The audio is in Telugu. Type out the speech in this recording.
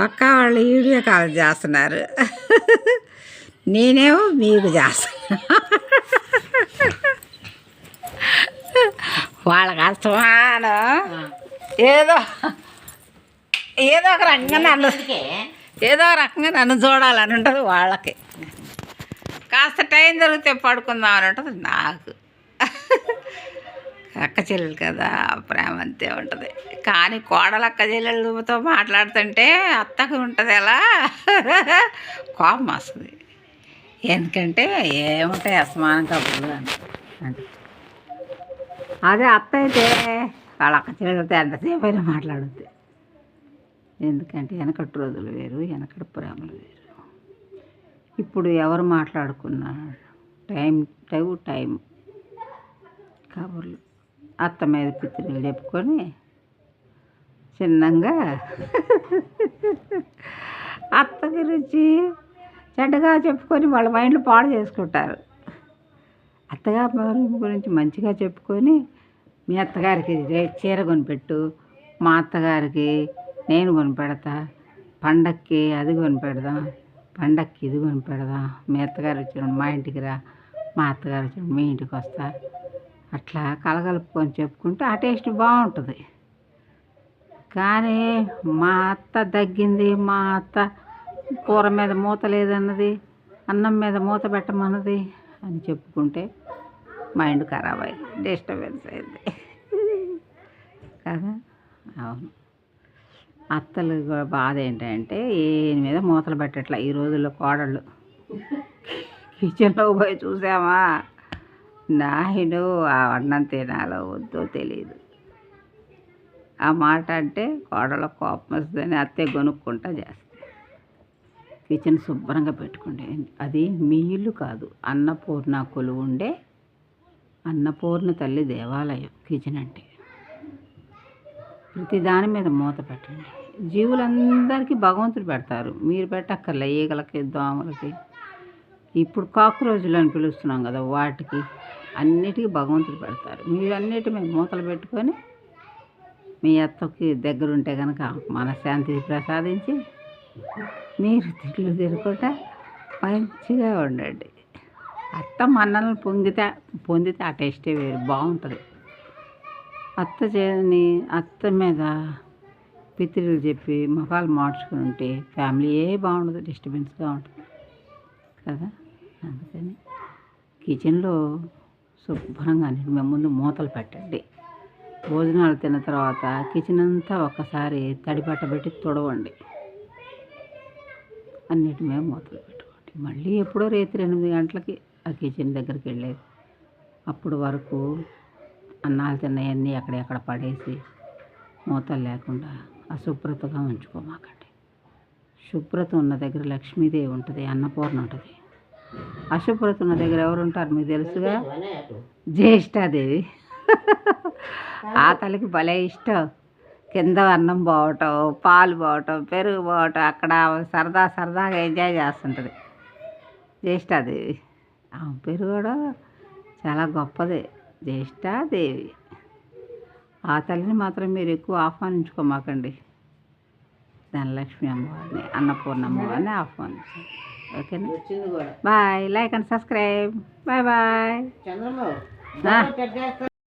ఒక్క వాళ్ళు వీడియో కాల్ చేస్తున్నారు, నేనేమో మీకు చేస్తున్నా. వాళ్ళకి అసమానం ఏదో ఏదో ఒక రకంగా నన్ను చూడాలని ఉంటుంది వాళ్ళకి. కాస్త టైం దొరికితే పడుకుందామని ఉంటుంది నాకు. అక్క చెల్లెలు కదా, ప్రేమ అంతే ఉంటుంది. కానీ కోడలు అక్క చెల్లెలతో మాట్లాడుతుంటే అత్తకు ఉంటుంది ఎలా కోపం వస్తుంది. ఎందుకంటే ఏముంటాయి అసమానం కబుర్లు అంటే. అదే అత్త అయితే వాళ్ళ అక్క చెల్లెలతో ఎంతసేపు అయినా మాట్లాడుద్ది. ఎందుకంటే వెనకటి రోజులు వేరు, వెనకటి ప్రేమలు వేరు. ఇప్పుడు ఎవరు మాట్లాడుకున్నా టైం కబుర్లు అత్త మీద పిత్రులు చెప్పుకొని చిన్నంగా అత్త గురించి చెడ్డగా చెప్పుకొని వాళ్ళ మైండ్లు పాడు చేసుకుంటారు. అత్తగారి గురించి మంచిగా చెప్పుకొని మీ అత్తగారికి చీర కొనిపెట్టు, మా అత్తగారికి నేను కొనిపెడతా, పండక్కి అది కొనిపెడదాం, పండక్కి ఇది కొనిపెడదాం, మీ అత్తగారు వచ్చినప్పుడు మా ఇంటికి రా, మా అత్తగారు వచ్చినప్పుడు మీ ఇంటికి వస్తా, అట్లా కలగలుపుకొని చెప్పుకుంటే ఆ టేస్ట్ బాగుంటుంది. కానీ మా అత్త తగ్గింది, మా అత్త కూర మీద మూత లేదన్నది, అన్నం మీద మూత పెట్టమన్నది అని చెప్పుకుంటే మైండ్ ఖరాబ్ అయింది, డిస్టర్బెన్స్ అయింది కదా. అవును, అత్తలు బాధ ఏంటంటే ఏని మీద మూతలు పెట్టట్లా ఈ రోజుల్లో కోడళ్ళు. కిచెన్లో పోయి చూసామా, నాయను ఆ అన్నం తినాలో వద్దో తెలియదు. ఆ మాట అంటే కోడళ్ళ కోపం వస్తుందని అత్తే కొనుక్కుంటా చేస్తుంది. కిచెన్ శుభ్రంగా పెట్టుకోండి. అది మీ ఇల్లు కాదు, అన్నపూర్ణ కొలువు ఉండే అన్నపూర్ణ తల్లి దేవాలయం కిచెన్ అంటే. ప్రతి దాని మీద మూత పెట్టండి. జీవులందరికీ భగవంతుడు పెడతారు, మీరు పెట్టక్కర్లే. ఈగలకి, దోమలకి, ఇప్పుడు కాక్రోజులు అని పిలుస్తున్నాం కదా, వాటికి అన్నిటికీ భగవంతుడు పెడతారు. మీరు అన్నిటి మీద మూతలు పెట్టుకొని మీ అత్తకి దగ్గరుంటే కనుక మనశ్శాంతి ప్రసాదించి మీరు తిట్లు తిరుగుకుంటా మంచిగా ఉండండి. అత్త మన్నలను పొందితే ఆ టేస్టే వేరు, బాగుంటుంది. అత్త మీద పిత్రులు చెప్పి ముఖాలు మార్చుకుని ఉంటే ఫ్యామిలీయే బాగుండదు, డిస్టర్బెన్స్గా ఉంటుంది కదా. అందుకని కిచెన్లో శుభ్రంగా మేము ముందు మూతలు పెట్టండి. భోజనాలు తిన్న తర్వాత కిచెన్ అంతా ఒక్కసారి తడిపట్ట పెట్టి తుడవండి. అన్నిటి మీద మూతలు పెట్టుకోండి. మళ్ళీ ఎప్పుడో రాత్రి 8 గంటలకి ఆ కిచెన్ దగ్గరికి వెళ్ళేది. అప్పుడు వరకు అన్నాలు తిన్నాయన్నీ ఎక్కడెక్కడ పడేసి మూతలు లేకుండా అశుభ్రతగా ఉంచుకోమాకండి. శుభ్రత ఉన్న దగ్గర లక్ష్మీదేవి ఉంటుంది, అన్నపూర్ణ ఉంటుంది. అశుభ్రత ఉన్న దగ్గర ఎవరు ఉంటారు మీకు తెలుసుగా, జ్యేష్ఠాదేవి. ఆ తల్లికి భలే ఇష్టం కింద అన్నం పోవటం, పాలు పోవటం, పెరుగు పోవటం, అక్కడ సరదాగా ఎంజాయ్ చేస్తుంటుంది జ్యేష్ఠాదేవి. పేరు కూడా చాలా గొప్పదే, జ్యేష్ఠాదేవి. ఆ తల్లిని మాత్రం మీరు ఎక్కువ ఆహ్వానించుకోమాకండి. ధనలక్ష్మి అమ్మవారిని, అన్నపూర్ణ అమ్మవారిని ఆహ్వానించండి. ఓకేనా. Bye. Like and subscribe. Bye bye.